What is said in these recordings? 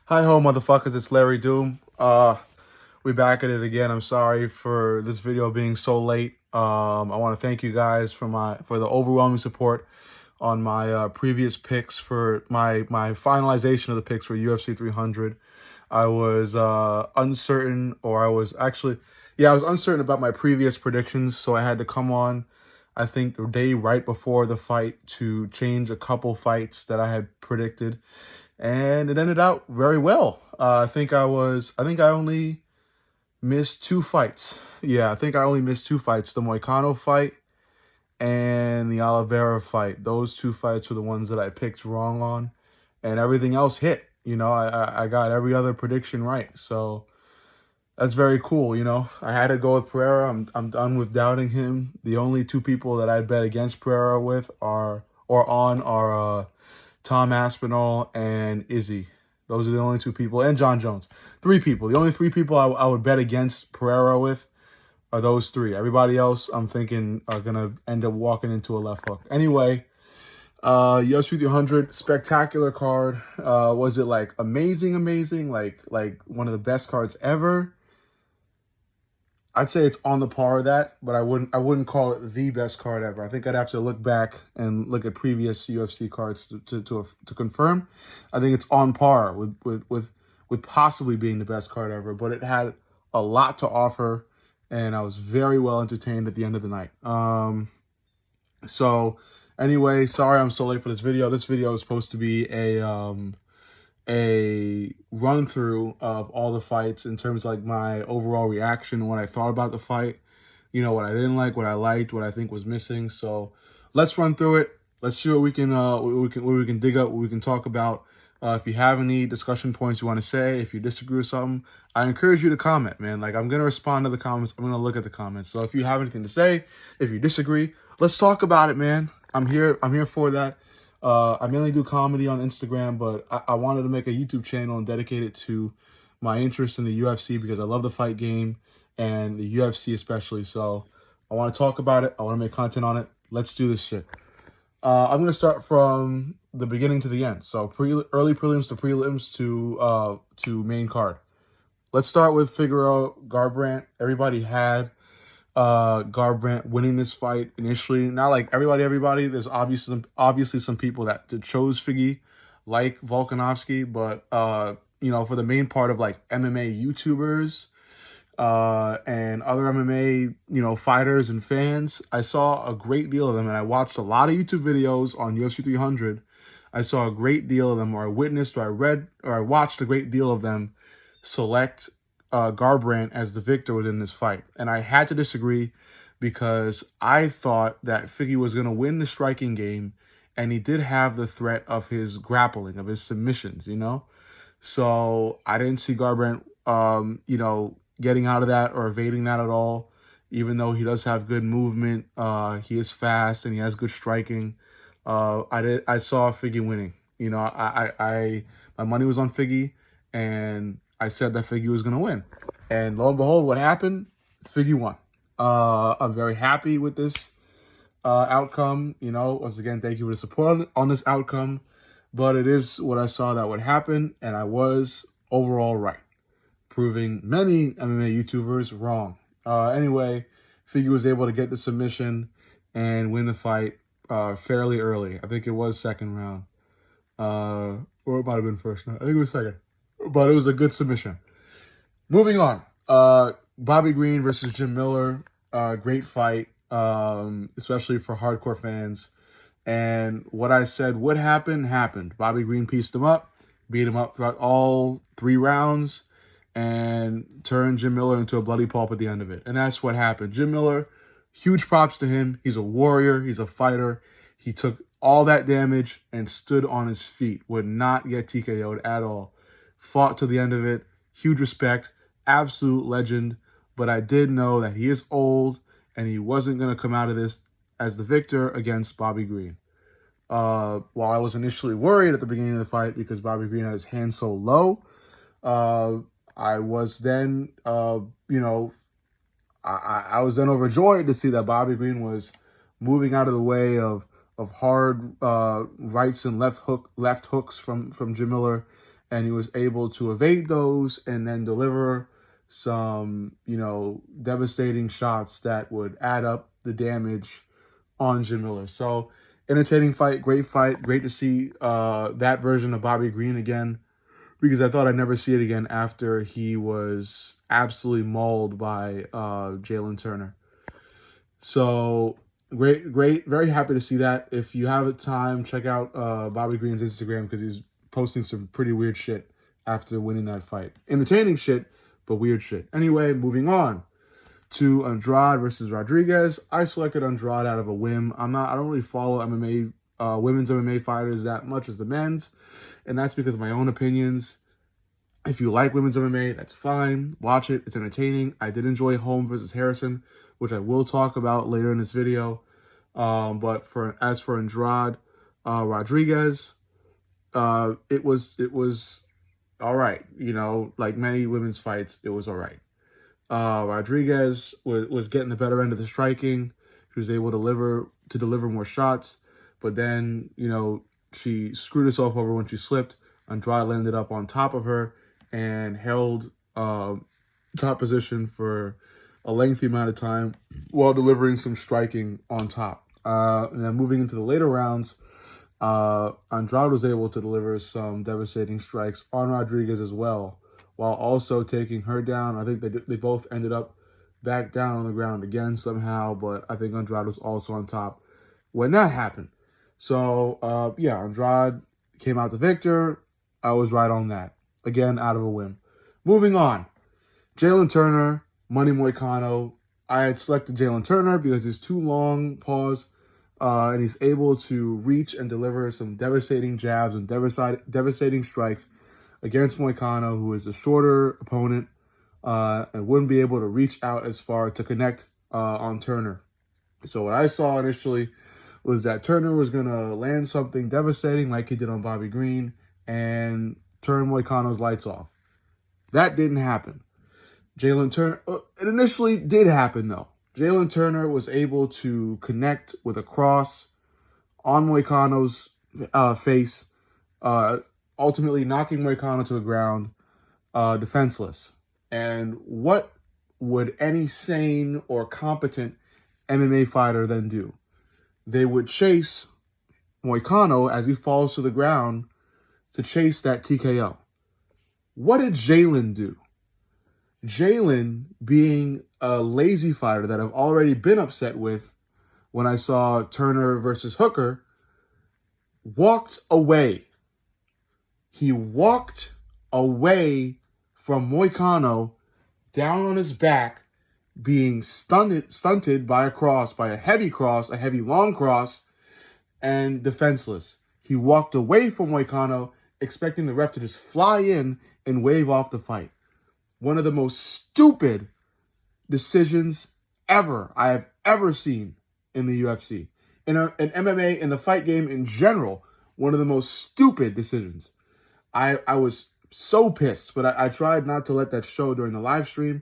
Hi ho, motherfuckers, it's Larrydoom. We back at it again. I'm sorry for this video being so late. I want to thank you guys for the overwhelming support on my previous picks for my finalization of the picks for UFC 300. I was uncertain, or I was actually, yeah, I was uncertain about my previous predictions, so I had to come on, I think, the day right before the fight to change a couple fights that I had predicted, and it ended out very well. I think I only missed two fights. Yeah, I think I only missed two fights: the Moicano fight and the Oliveira fight. Those two fights were the ones that I picked wrong on, and everything else hit. I got every other prediction right, so that's very cool. I had to go with Pereira. I'm done with doubting him. The only two people that I'd bet against Pereira with are Tom Aspinall and Izzy. Those are the only two people, and John Jones. Three people. The only three people I would bet against Pereira with are those three. Everybody else, I'm thinking, are going to end up walking into a left hook. Anyway, UFC 300, spectacular card. Was it like amazing, like one of the best cards ever? I'd say it's on the par of that, but I wouldn't call it the best card ever. I think I'd have to look back and look at previous UFC cards to confirm. I think it's on par with possibly being the best card ever, but it had a lot to offer, and I was very well entertained at the end of the night. So anyway, sorry I'm so late for this video. This video is supposed to be a run through of all the fights in terms of like my overall reaction, what I thought about the fight, what I didn't like, what I liked, what I think was missing. So let's run through it. Let's see what we can dig up, what we can talk about. If you have any discussion points you want to say, if you disagree with something, I encourage you to comment, man. Like, I'm gonna respond to the comments. I'm gonna look at the comments. So if you have anything to say, if you disagree, let's talk about it, man. I'm here for that. I mainly do comedy on Instagram, but I wanted to make a YouTube channel and dedicate it to my interest in the UFC because I love the fight game and the UFC especially. So I want to talk about it. I want to make content on it. Let's do this shit. I'm going to start from the beginning to the end. So early prelims to prelims to main card. Let's start with Figueroa Garbrandt. Everybody had Garbrandt winning this fight initially. Not like everybody. There's obviously some people that chose Figgy, like Volkanovski, but for the main part of like MMA YouTubers and other MMA fighters and fans, I saw a great deal of them, and I watched a lot of YouTube videos on UFC 300. I saw a great deal of them, or I witnessed, or I read, or I watched a great deal of them select Garbrandt as the victor within this fight. And I had to disagree because I thought that Figgy was going to win the striking game, and he did have the threat of his grappling, of his submissions, So I didn't see Garbrandt, getting out of that or evading that at all, even though he does have good movement. He is fast and he has good striking. I saw Figgy winning. My money was on Figgy, and I said that Figgy was going to win. And lo and behold, what happened? Figgy won. I'm very happy with this outcome. Once again, thank you for the support on this outcome. But it is what I saw that would happen, and I was overall right, proving many MMA YouTubers wrong. Anyway, Figgy was able to get the submission and win the fight fairly early. I think it was second round. Or it might have been first round. I think it was second. But it was a good submission. Moving on. Bobby Green versus Jim Miller. Great fight, especially for hardcore fans. And what I said would happen, happened. Bobby Green pieced him up, beat him up throughout all 3 rounds, and turned Jim Miller into a bloody pulp at the end of it. And that's what happened. Jim Miller, huge props to him. He's a warrior. He's a fighter. He took all that damage and stood on his feet, would not get TKO'd at all. Fought to the end of it. Huge respect. Absolute legend. But I did know that he is old and he wasn't going to come out of this as the victor against Bobby Green. While I was initially worried at the beginning of the fight because Bobby Green had his hand so low, I was then, I was then overjoyed to see that Bobby Green was moving out of the way of hard rights and left hooks from Jim Miller, and he was able to evade those and then deliver some, devastating shots that would add up the damage on Jim Miller. So entertaining fight, great to see that version of Bobby Green again, because I thought I'd never see it again after he was absolutely mauled by Jalen Turner. So great, very happy to see that. If you have the time, check out Bobby Green's Instagram, because he's posting some pretty weird shit after winning that fight. Entertaining shit, but weird shit. Anyway, moving on to Andrade versus Rodriguez. I selected Andrade out of a whim. I don't really follow MMA, women's MMA fighters that much as the men's, and that's because of my own opinions. If you like women's MMA, that's fine. Watch it. It's entertaining. I did enjoy Holm versus Harrison, which I will talk about later in this video. But as for Andrade Rodriguez, it was all right. Like many women's fights, it was all right. Rodriguez was getting the better end of the striking. She was able to deliver more shots, but then, she screwed herself over when she slipped. Andrade landed up on top of her and held top position for a lengthy amount of time while delivering some striking on top. And then moving into the later rounds, Andrade was able to deliver some devastating strikes on Rodriguez as well, while also taking her down. I think they both ended up back down on the ground again somehow, but I think Andrade was also on top when that happened. So, Andrade came out the victor. I was right on that. Again, out of a whim. Moving on. Jalen Turner, Money Moicano. I had selected Jalen Turner because he's too long, pause, and he's able to reach and deliver some devastating jabs and devastating strikes against Moicano, who is a shorter opponent and wouldn't be able to reach out as far to connect on Turner. So what I saw initially was that Turner was going to land something devastating like he did on Bobby Green and turn Moicano's lights off. That didn't happen. Jalen Turner, it initially did happen though. Jalen Turner was able to connect with a cross on Moicano's face, ultimately knocking Moicano to the ground, defenseless. And what would any sane or competent MMA fighter then do? They would chase Moicano as he falls to the ground to chase that TKO. What did Jalen do? Jalen, being a lazy fighter that I've already been upset with when I saw Turner versus Hooker, walked away. He walked away from Moicano down on his back, being stunted by a cross, by a heavy long cross, and defenseless. He walked away from Moicano, expecting the ref to just fly in and wave off the fight. One of the most stupid decisions I have ever seen in the UFC. In MMA, in the fight game in general, one of the most stupid decisions. I was so pissed, but I tried not to let that show during the live stream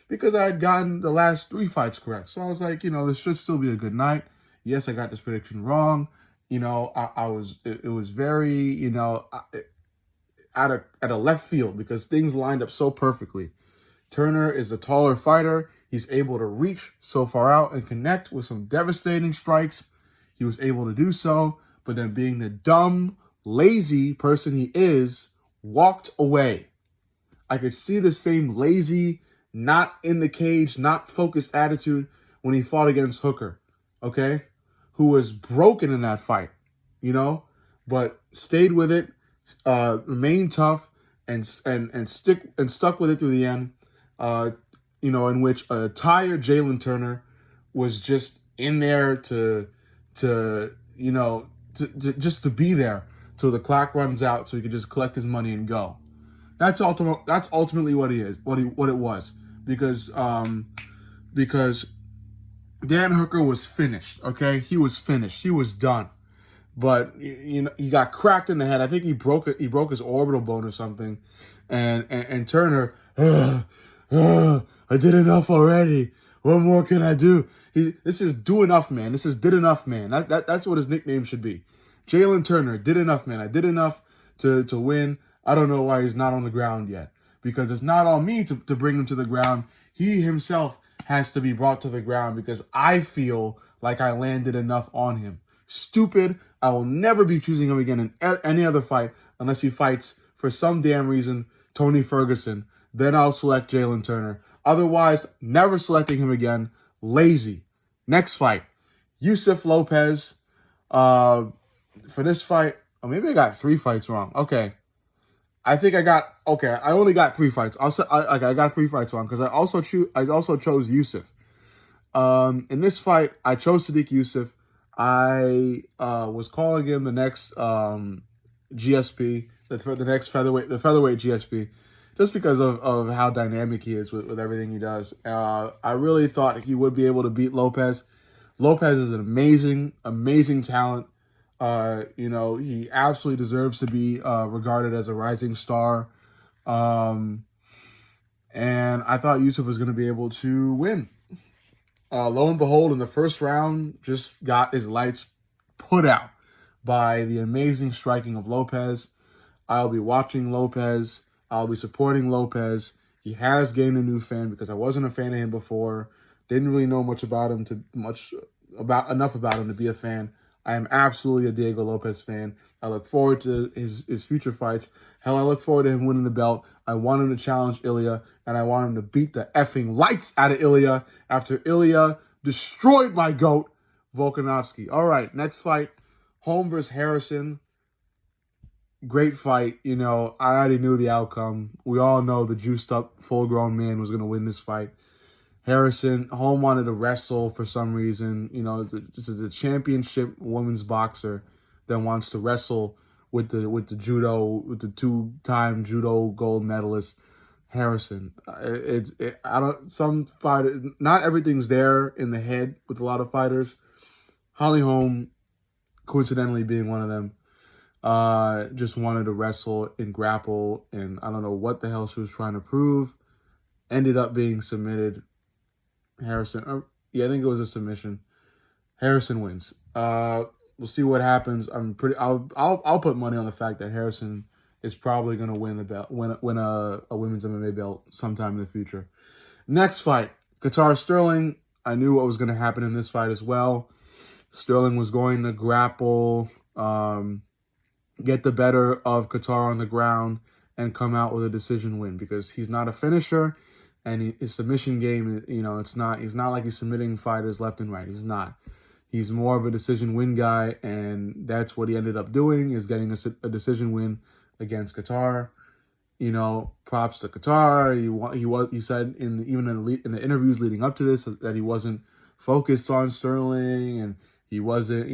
because I had gotten the last 3 fights correct. So I was like, this should still be a good night. Yes, I got this prediction wrong. It was very, at a left field because things lined up so perfectly. Turner is a taller fighter. He's able to reach so far out and connect with some devastating strikes. He was able to do so, but then being the dumb, lazy person he is, walked away. I could see the same lazy, not in the cage, not focused attitude when he fought against Hooker, okay? Who was broken in that fight, but stayed with it, remained tough, and stuck with it through the end. In which a tired Jalen Turner was just in there to just to be there till the clock runs out, so he could just collect his money and go. That's ultimately what he is, what it was, because Dan Hooker was finished. Okay, he was finished. He was done. But he got cracked in the head. I think he broke his orbital bone or something, and Turner, I did enough already. What more can I do? This is do enough, man. This is did enough, man. That's what his nickname should be. Jalen Turner, did enough, man. I did enough to win. I don't know why he's not on the ground yet. Because it's not on me to bring him to the ground. He himself has to be brought to the ground because I feel like I landed enough on him. Stupid. I will never be choosing him again in any other fight unless he fights, for some damn reason, Tony Ferguson. Then I'll select Jalen Turner. Otherwise, never selecting him again. Lazy. Next fight. Yusuf Lopez. For this fight, or maybe I got 3 fights wrong. Okay. I think I only got 3 fights. I got 3 fights wrong because I also chose Yusuf. In this fight, I chose Sadiq Yusuf. I was calling him the next GSP, the next featherweight GSP, just because of how dynamic he is with everything he does. I really thought he would be able to beat Lopez. Lopez is an amazing talent. He absolutely deserves to be regarded as a rising star. And I thought Yusuf was going to be able to win. Lo and behold, in the first round, just got his lights put out by the amazing striking of Lopez. I'll be watching Lopez. I'll be supporting Lopez. He has gained a new fan because I wasn't a fan of him before. Didn't really know enough about him to be a fan. I am absolutely a Diego Lopez fan. I look forward to his future fights. Hell, I look forward to him winning the belt. I want him to challenge Ilya, and I want him to beat the effing lights out of Ilya after Ilya destroyed my GOAT, Volkanovski. All right, next fight, Holm versus Harrison. Great fight. I already knew the outcome. We all know the juiced up, full-grown man was going to win this fight. Holm wanted to wrestle for some reason. This is a championship women's boxer that wants to wrestle with the 2-time judo gold medalist Harrison. Some fighters, not everything's there in the head with a lot of fighters. Holly Holm, coincidentally being one of them, just wanted to wrestle and grapple, and I don't know what the hell she was trying to prove. Ended up being submitted. Harrison, I think it was a submission. Harrison wins. We'll see what happens. I'll put money on the fact that Harrison is probably going to win the belt, win a women's MMA belt sometime in the future. Next fight, Qatar Sterling. I knew what was going to happen in this fight as well. Sterling was going to grapple, get the better of Qatar on the ground, and come out with a decision win because he's not a finisher. And his submission game, he's not like he's submitting fighters left and right. He's not. He's more of a decision win guy, and that's what he ended up doing, is getting a decision win against Qatar. Props to Qatar. He said in the interviews leading up to this that he wasn't focused on Sterling, and he wasn't,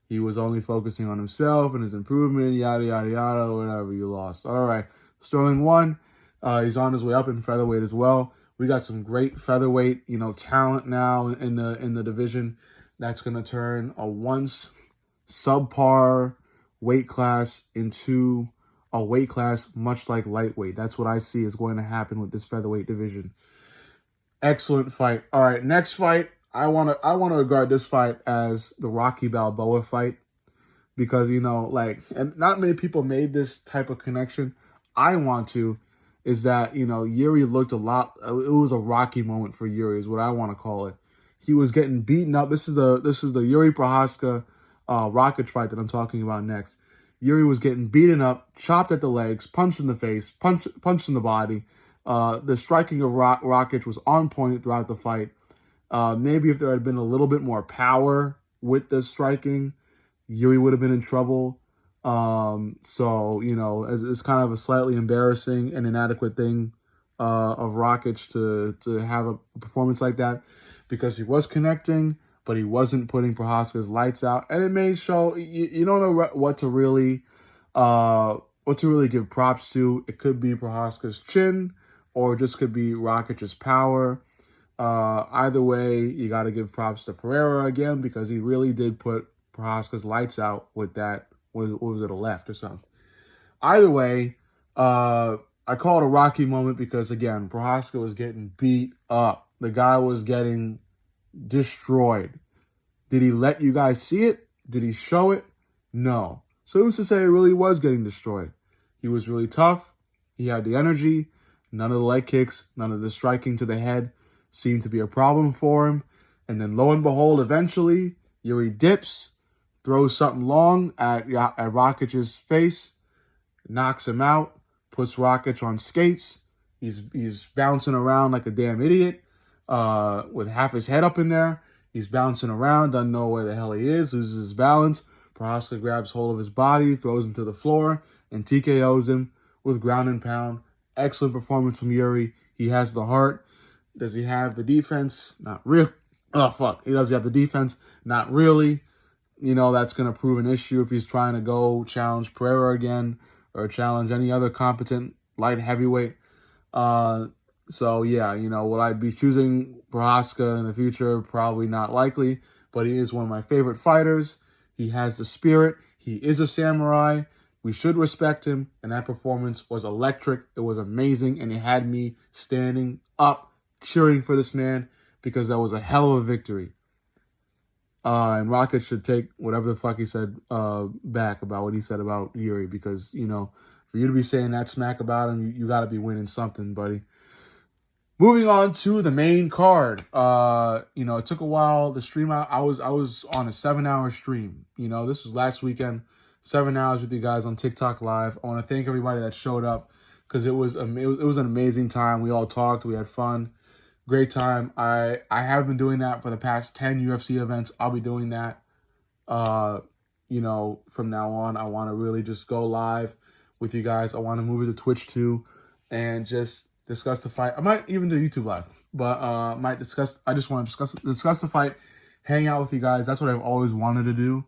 he was only focusing on himself and his improvement, yada yada yada, whatever. You lost. All right, Sterling won. He's on his way up in featherweight as well. We got some great featherweight, talent now in the division. That's going to turn a once subpar weight class into a weight class much like lightweight. That's what I see is going to happen with this featherweight division. Excellent fight. All right, next fight. I want to regard this fight as the Rocky Balboa fight because, and not many people made this type of connection. I want to. Is that, Yuri looked a lot, it was a Rocky moment for Yuri is what I want to call it. He was getting beaten up. This is the Yuri Prohaska Rockets fight that I'm talking about next. Yuri was getting beaten up, chopped at the legs, punched in the face, punched in the body. The striking of Rockets was on point throughout the fight. Maybe if there had been a little bit more power with the striking, Yuri would have been in trouble. It's kind of a slightly embarrassing and inadequate thing of Rockets to have a performance like that because he was connecting, but he wasn't putting Prohaska's lights out, and it may show you don't know what to really give props to. It could be Prohaska's chin, or just could be Rockets' power. Either way, you got to give props to Pereira again because he really did put Prohaska's lights out with that. What was it, a left or something? Either way, I call it a Rocky moment because, again, Prohaska was getting beat up. The guy was getting destroyed. Did he let you guys see it? Did he show it? No. So who's to say it really was getting destroyed? He was really tough. He had the energy. None of the leg kicks, none of the striking to the head seemed to be a problem for him. And then lo and behold, eventually, Yuri dips, throws something long at Rakic's face, knocks him out, puts Rakic on skates. He's bouncing around like a damn idiot with half his head up in there. He's bouncing around, doesn't know where the hell he is, loses his balance. Prohaska grabs hold of his body, throws him to the floor, and TKOs him with ground and pound. Excellent performance from Yuri. He has the heart. Does he have the defense? Not really. Oh, fuck. He doesn't have the defense. Not really. You know, that's going to prove an issue if he's trying to go challenge Pereira again or challenge any other competent light heavyweight. So, yeah, you know, will I be choosing Prohaska in the future? Probably not likely, but he is one of my favorite fighters. He has the spirit. He is a samurai. We should respect him, and that performance was electric. It was amazing, and it had me standing up, cheering for this man, because that was a hell of a victory. And Rocket should take whatever the fuck he said back about what he said about Yuri, because, you know, for you to be saying that smack about him, you got to be winning something, buddy. Moving on to the main card. You know, it took a while. The stream, I was on a 7-hour stream. You know, this was last weekend. 7 hours with you guys on TikTok Live. I want to thank everybody that showed up because it was an amazing time. We all talked. We had fun. Great time. I have been doing that for the past 10 UFC events. I'll be doing that, you know, from now on. I want to really just go live with you guys. I want to move it to Twitch too and just discuss the fight. I might even do YouTube Live, but I just want to discuss the fight, hang out with you guys. That's what I've always wanted to do.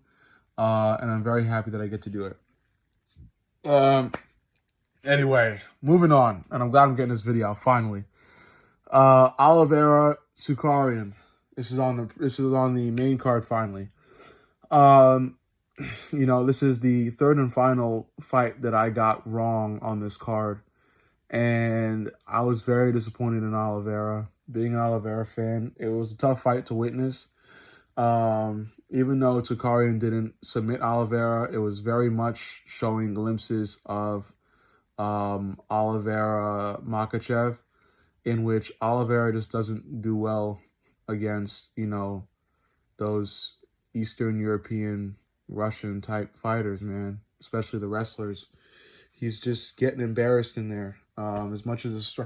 And I'm very happy that I get to do it. Anyway, moving on, and I'm glad I'm getting this video out finally. Oliveira Tsukarian. This is on the main card finally. You know, this is the third and final fight that I got wrong on this card, and I was very disappointed in Oliveira. Being an Oliveira fan, it was a tough fight to witness. Even though Tsukarian didn't submit Oliveira, it was very much showing glimpses of Oliveira Makhachev, in which Oliveira just doesn't do well against, you know, those Eastern European, Russian type fighters, man, especially the wrestlers. He's just getting embarrassed in there, as much as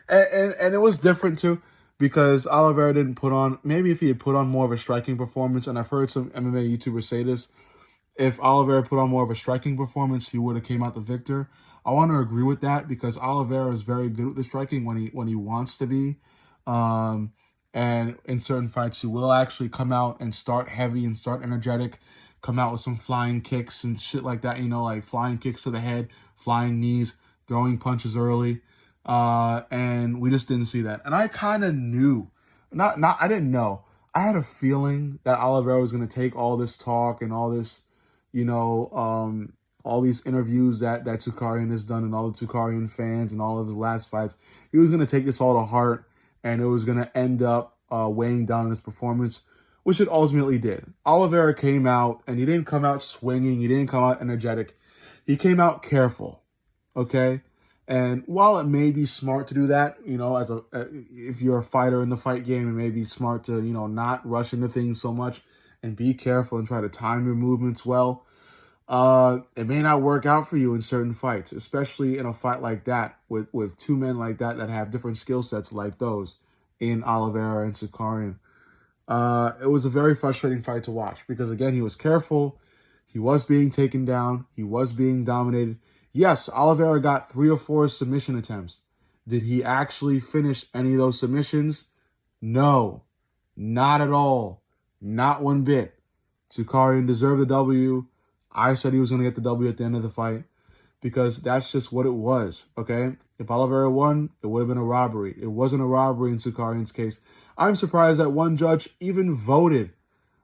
and it was different too, because Oliveira didn't put on, maybe if he had put on more of a striking performance, and I've heard some MMA YouTubers say this, if Oliveira put on more of a striking performance, he would have came out the victor. I want to agree with that because Oliveira is very good with the striking when he wants to be. And in certain fights, he will actually come out and start heavy and start energetic, come out with some flying kicks and shit like that, you know, like flying kicks to the head, flying knees, throwing punches early. And we just didn't see that. And I kind of knew, I didn't know. I had a feeling that Oliveira was going to take all this talk and all this, you know, all these interviews that Tsukarian has done and all the Tsukarian fans and all of his last fights. He was going to take this all to heart, and it was going to end up weighing down on his performance, which it ultimately did. Oliveira came out, and he didn't come out swinging. He didn't come out energetic. He came out careful, okay? And while it may be smart to do that, you know, if you're a fighter in the fight game, it may be smart to, you know, not rush into things so much and be careful and try to time your movements well. It may not work out for you in certain fights, especially in a fight like that with two men like that have different skill sets like those in Oliveira and Tsukarian. It was a very frustrating fight to watch because, again, he was careful. He was being taken down. He was being dominated. Yes, Oliveira got 3 or 4 submission attempts. Did he actually finish any of those submissions? No, not at all. Not one bit. Tsukarian deserved the W. I said he was going to get the W at the end of the fight because that's just what it was, okay? If Oliveira won, it would have been a robbery. It wasn't a robbery in Tsukarian's case. I'm surprised that one judge even voted,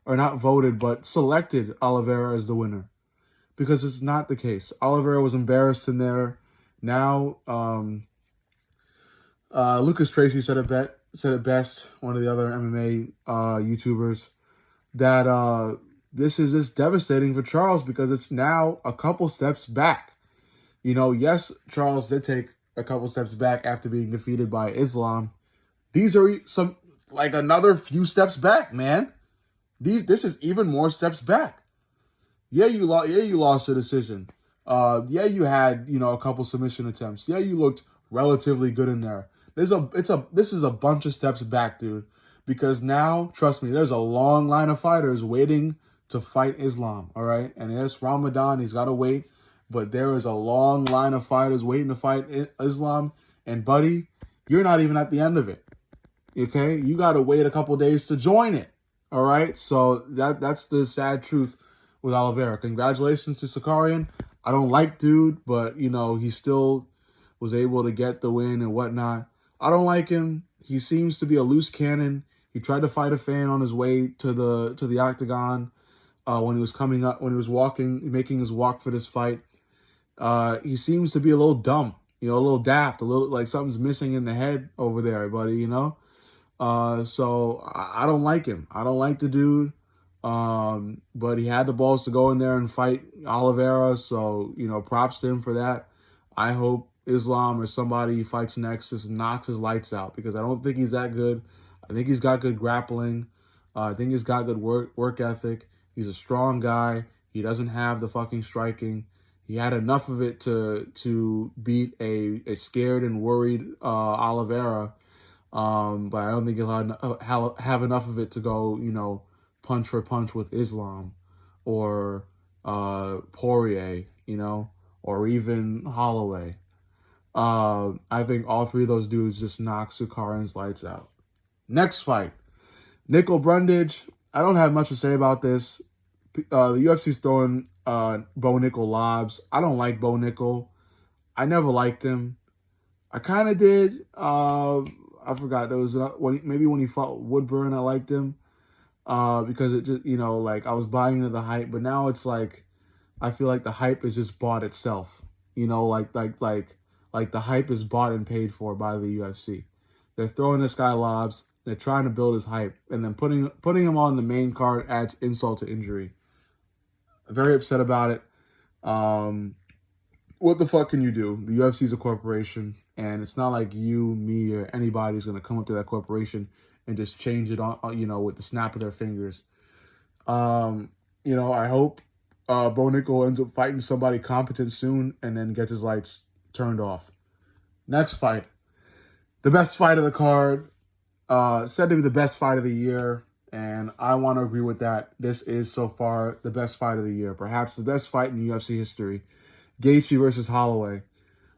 or not voted, but selected Oliveira as the winner, because it's not the case. Oliveira was embarrassed in there. Now, Lucas Tracy said it best, one of the other MMA YouTubers, that this is just devastating for Charles because it's now a couple steps back. You know, yes, Charles did take a couple steps back after being defeated by Islam. These are some like another few steps back, man. This is even more steps back. Yeah, you lost. Yeah, you lost the decision. Yeah, you had a couple submission attempts. Yeah, you looked relatively good in there. This is a bunch of steps back, dude. Because now, trust me, there's a long line of fighters waiting to fight Islam. All right, and it's Ramadan. He's got to wait, but there is a long line of fighters waiting to fight Islam. And buddy, you're not even at the end of it. Okay, you got to wait a couple days to join it. All right, so that's the sad truth with Oliveira. Congratulations to Sakarian. I don't like dude, but he still was able to get the win and whatnot. I don't like him. He seems to be a loose cannon. He tried to fight a fan on his way to the octagon when he was coming up, when he was making his walk for this fight. He seems to be a little dumb, a little daft, a little like something's missing in the head over there, buddy. So I don't like him. I don't like the dude. But he had the balls to go in there and fight Oliveira. So, props to him for that. I hope Islam or somebody he fights next just knocks his lights out, because I don't think he's that good. I think he's got good grappling. I think he's got good work ethic. He's a strong guy. He doesn't have the fucking striking. He had enough of it to beat a scared and worried Oliveira. But I don't think he'll have enough of it to go, punch for punch with Islam or Poirier, or even Holloway. I think all three of those dudes just knock Sukarian's lights out. Next fight, Nickel Brundage. I don't have much to say about this. The UFC's throwing Bo Nickel lobs. I don't like Bo Nickel. I never liked him. I kind of did. I forgot. There was maybe when he fought Woodburn, I liked him. Because it just, like I was buying into the hype, but now it's like, I feel like the hype is just bought itself, like the hype is bought and paid for by the UFC. They're throwing this guy lobs. They're trying to build his hype, and then putting him on the main card adds insult to injury. Very upset about it. What the fuck can you do? The UFC is a corporation, and it's not like you, me, or anybody's going to come up to that corporation and just change it on, with the snap of their fingers. I hope Bo Nickel ends up fighting somebody competent soon and then gets his lights turned off. Next fight. The best fight of the card. Said to be the best fight of the year, and I want to agree with that. This is so far the best fight of the year. Perhaps the best fight in UFC history. Gaethje versus Holloway.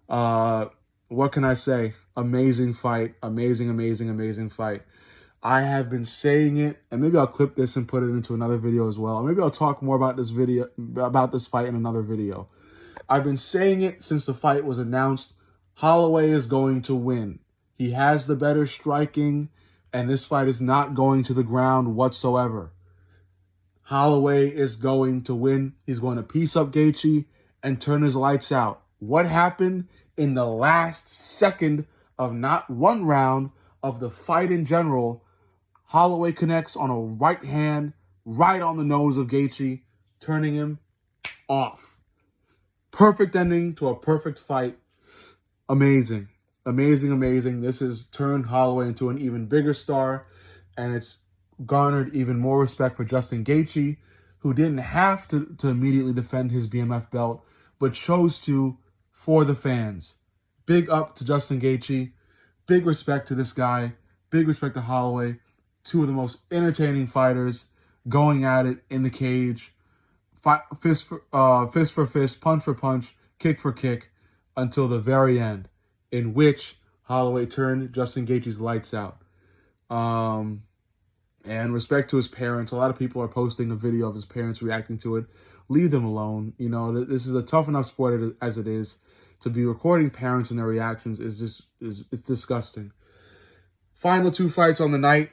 What can I say? Amazing fight. Amazing fight. I have been saying it, and maybe I'll clip this and put it into another video as well. Or maybe I'll talk more about this fight in another video. I've been saying it since the fight was announced. Holloway is going to win. He has the better striking, and this fight is not going to the ground whatsoever. Holloway is going to win. He's going to piece up Gaethje and turn his lights out. What happened in the last second of not one round of the fight in general? Holloway connects on a right hand, right on the nose of Gaethje, turning him off. Perfect ending to a perfect fight. Amazing. This has turned Holloway into an even bigger star, and it's garnered even more respect for Justin Gaethje, who didn't have to immediately defend his BMF belt, but chose to for the fans. Big up to Justin Gaethje. Big respect to this guy. Big respect to Holloway. Two of the most entertaining fighters going at it in the cage. Fist for fist, punch for punch, kick for kick, until the very end, in which Holloway turned Justin Gaethje's lights out. And respect to his parents. A lot of people are posting a video of his parents reacting to it. Leave them alone. This is a tough enough sport as it is. To be recording parents and their reactions it's disgusting. Final two fights on the night.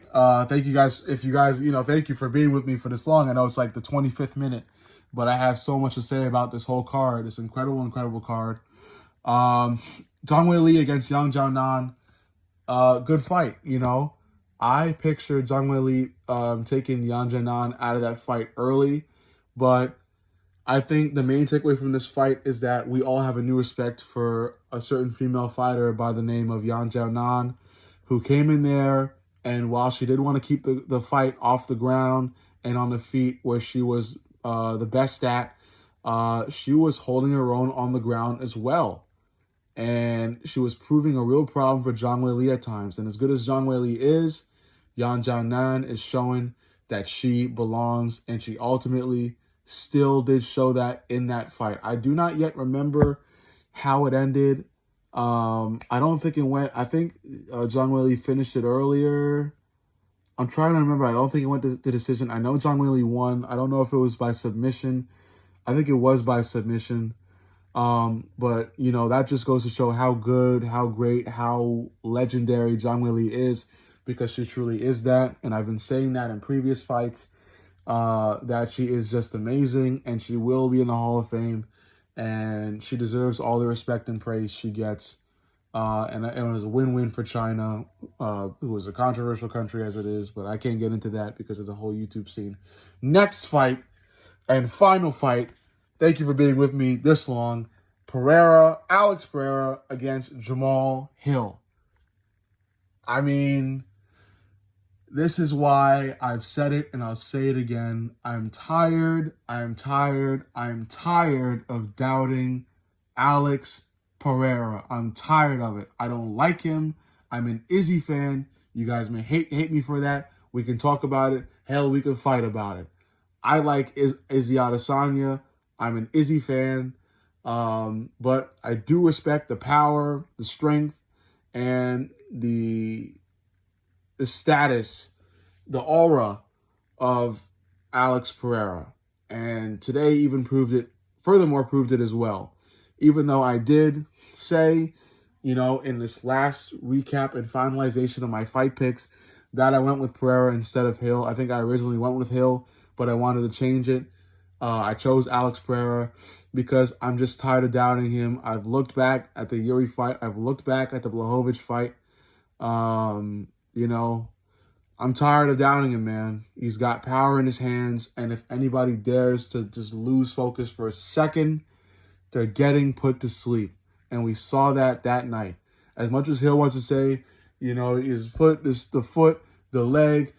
Thank you guys. Thank you for being with me for this long. I know it's like the 25th minute, but I have so much to say about this whole card. This incredible card. Zhang Li against Yang Jianan. Good fight. I pictured Zhang Li taking Yang Jianan out of that fight early, but I think the main takeaway from this fight is that we all have a new respect for a certain female fighter by the name of Yan Jianan, who came in there, and while she did want to keep the fight off the ground and on the feet where she was the best at, she was holding her own on the ground as well. And she was proving a real problem for Zhang Weili at times. And as good as Zhang Weili is, Yan Jianan is showing that she belongs, and she ultimately still did show that in that fight. I do not yet remember how it ended. I don't think it went. I think Zhang Weili finished it earlier. I'm trying to remember. I don't think it went to the decision. I know Zhang Weili won. I don't know if it was by submission. I think it was by submission. But, you know, that just goes to show how good, how great, how legendary Zhang Weili is, because she truly is that. And I've been saying that in previous fights, that she is just amazing, and she will be in the Hall of Fame, and she deserves all the respect and praise she gets. And it was a win-win for China, who is a controversial country as it is, but I can't get into that because of the whole YouTube scene. Next fight and final fight. Thank you for being with me this long. Alex Pereira against Jamal Hill. I mean, this is why I've said it, and I'll say it again. I'm tired of doubting Alex Pereira. I'm tired of it. I don't like him. I'm an Izzy fan. You guys may hate me for that. We can talk about it. Hell, we can fight about it. I like Izzy Adesanya. I'm an Izzy fan. But I do respect the power, the strength, and the status, the aura of Alex Pereira. And today even proved it as well. Even though I did say, you know, in this last recap and finalization of my fight picks that I went with Pereira instead of Hill. I think I originally went with Hill, but I wanted to change it. I chose Alex Pereira because I'm just tired of doubting him. I've looked back at the Yuri fight. I've looked back at the Blachowicz fight. You know, I'm tired of doubting him, man. He's got power in his hands, and if anybody dares to just lose focus for a second, they're getting put to sleep. And we saw that night. As much as Hill wants to say, you know, his foot, the leg,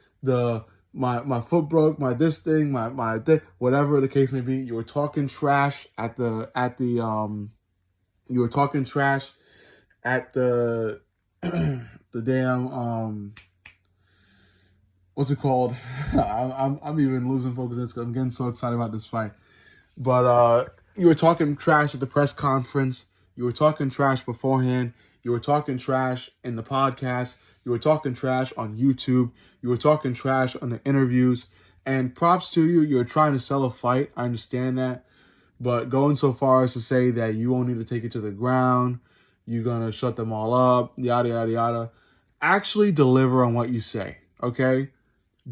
my foot broke, my this thing, my thing, whatever the case may be, you were talking trash at the the damn what's it called? I'm even losing focus. I'm getting so excited about this fight. But you were talking trash at the press conference. You were talking trash beforehand. You were talking trash in the podcast. You were talking trash on YouTube. You were talking trash on the interviews. And props to you. You're trying to sell a fight. I understand that. But going so far as to say that you won't need to take it to the ground, you're going to shut them all up, yada, yada, yada. Actually deliver on what you say, okay?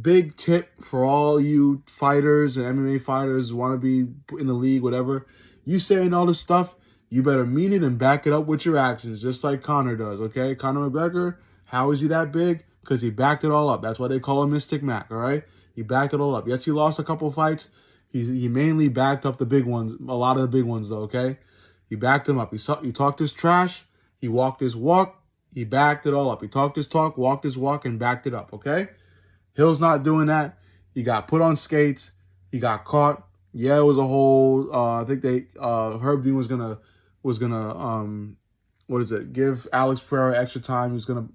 Big tip for all you fighters and MMA fighters who want to be in the league, whatever. You saying all this stuff, you better mean it and back it up with your actions, just like Conor does, okay? Conor McGregor, how is he that big? Because he backed it all up. That's why they call him Mystic Mac, all right? He backed it all up. Yes, he lost a couple fights. He mainly backed up the big ones, a lot of the big ones, though, okay? He backed them up. He talked his trash. He walked his walk. He backed it all up. He talked his talk, walked his walk, and backed it up, okay? Hill's not doing that. He got put on skates. He got caught. Yeah, it was a whole. I think Herb Dean was gonna give Alex Pereira extra time. He was gonna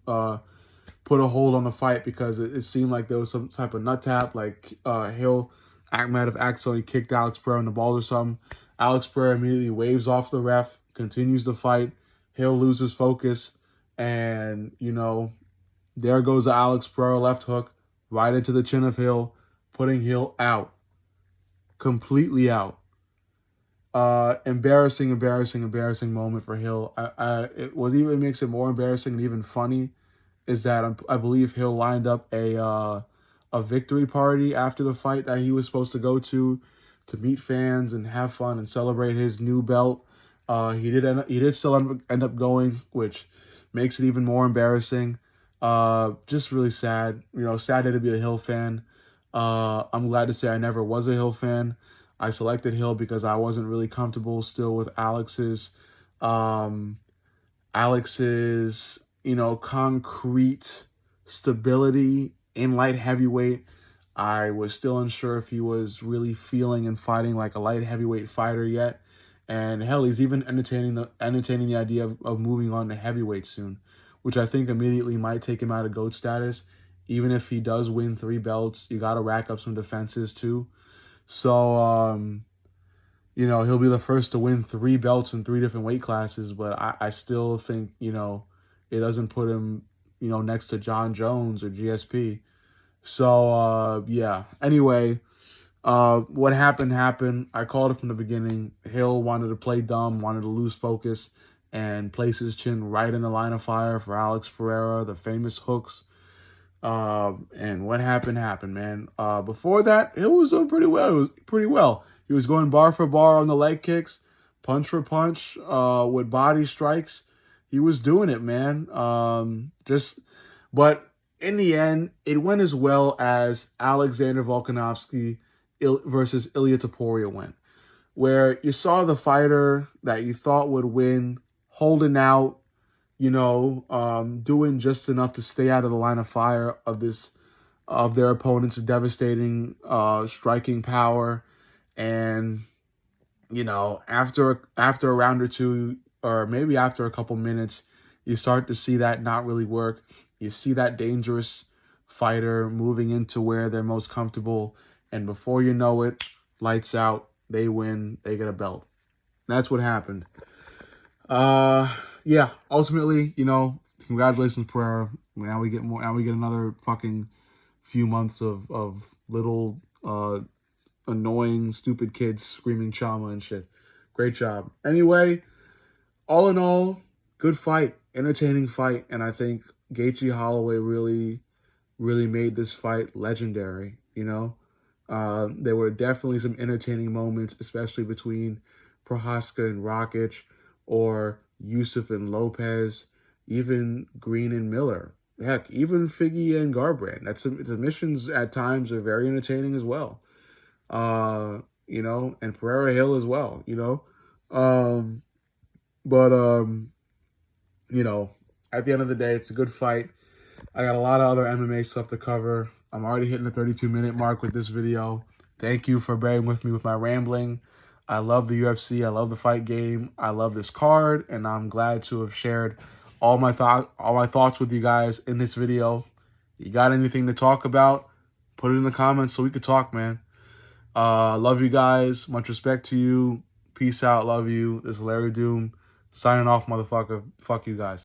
put a hold on the fight because it seemed like there was some type of nut tap, like Hill might have accidentally kicked Alex Pereira in the balls or something. Alex Pereira immediately waves off the ref, continues the fight. Hill loses focus, and you know, there goes the Alex Pereira left hook right into the chin of Hill, putting Hill out. Completely out. Embarrassing moment for Hill. What even makes it more embarrassing and even funny is that I believe Hill lined up a victory party after the fight that he was supposed to go to meet fans and have fun and celebrate his new belt. He did still end up going, which makes it even more embarrassing. Just really sad. You know, sad to be a Hill fan. I'm glad to say I never was a Hill fan. I selected Hill because I wasn't really comfortable still with um, Alex's, concrete stability in light heavyweight. I was still unsure if he was really feeling and fighting like a light heavyweight fighter yet. And hell, he's even entertaining the idea of moving on to heavyweight soon, which I think immediately might take him out of GOAT status. Even if he does win 3 belts, you got to rack up some defenses too. So, he'll be the first to win 3 belts in 3 different weight classes, but I still think, it doesn't put him, next to John Jones or GSP. So, yeah. Anyway, what happened. I called it from the beginning. Hill wanted to play dumb, wanted to lose focus, and place his chin right in the line of fire for Alex Pereira, the famous hooks. And what happened, man. Before that, Hill was doing pretty well. He was going bar for bar on the leg kicks, punch for punch, with body strikes. He was doing it, man. But in the end, it went as well as Alexander Volkanovski versus Ilia Topuria went, where you saw the fighter that you thought would win holding out, doing just enough to stay out of the line of fire of their opponent's devastating striking power. And after a round or two, or maybe after a couple minutes, you start to see that not really work. You see that dangerous fighter moving into where they're most comfortable, and before you know it, lights out, they win, they get a belt. That's what happened. Yeah, ultimately, congratulations, Pereira. Now we get another fucking few months of little annoying, stupid kids screaming Chama and shit. Great job. Anyway, all in all, good fight, entertaining fight, and I think Gaethje Holloway really, really made this fight legendary. There were definitely some entertaining moments, especially between Prohaska and Rakic, or Yusuf and Lopez, even Green and Miller. Heck, even Figgy and Garbrandt. The submissions at times are very entertaining as well. And Pereira Hill as well, at the end of the day, it's a good fight. I got a lot of other MMA stuff to cover. I'm already hitting the 32-minute mark with this video. Thank you for bearing with me with my rambling. I love the UFC. I love the fight game. I love this card, and I'm glad to have shared all my thoughts with you guys in this video. You got anything to talk about? Put it in the comments so we could talk, man. Love you guys. Much respect to you. Peace out. Love you. This is Larrydoom signing off, motherfucker. Fuck you guys.